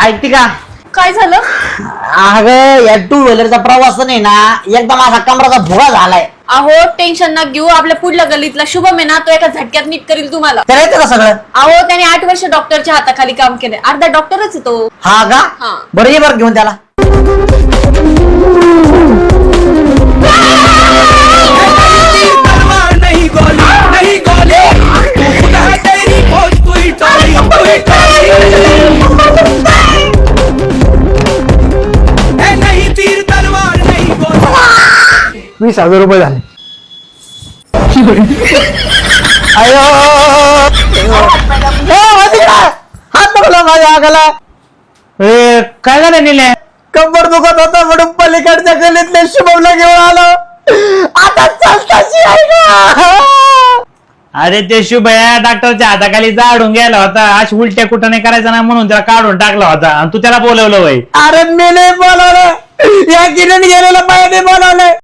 ऐकते का? काय झालं? अगं या टू व्हीलरचा प्रवास नाही ना एकदम असा कमराचा भुगा झालाय. अहो टेन्शन ना घेऊ, आपल्या पुढल्या गल्लीतला शुभम आहे ना, तो एका झटक्यात नीट करील तुम्हाला. त्याला येतं का सगळं? अहो त्याने 8 वर्ष डॉक्टरच्या हाताखाली काम केलंय, अर्धा डॉक्टरच आहे तो. हा का? हा. बरं ये बरं घेऊन त्याला. ₹20,000 झाले. अयो हात पकडला माझ्या आगाला. काय झालं निले? कंबर दुखत होता म्हणून पलीकडच्या गल्लीतल्या शुभमला घेऊन आलो. आता चालताची आहे का? अरे ते शुभया डॉक्टरच्या हाताखाली जाडून गेला होता, अशी उलट्या कुठं नाही करायचा ना म्हणून त्याला काढून टाकला होता आणि तू त्याला बोलवलं वय. अरे मी नाही बोलावलं, या किरण गेलेला बाईने बोलावलंय.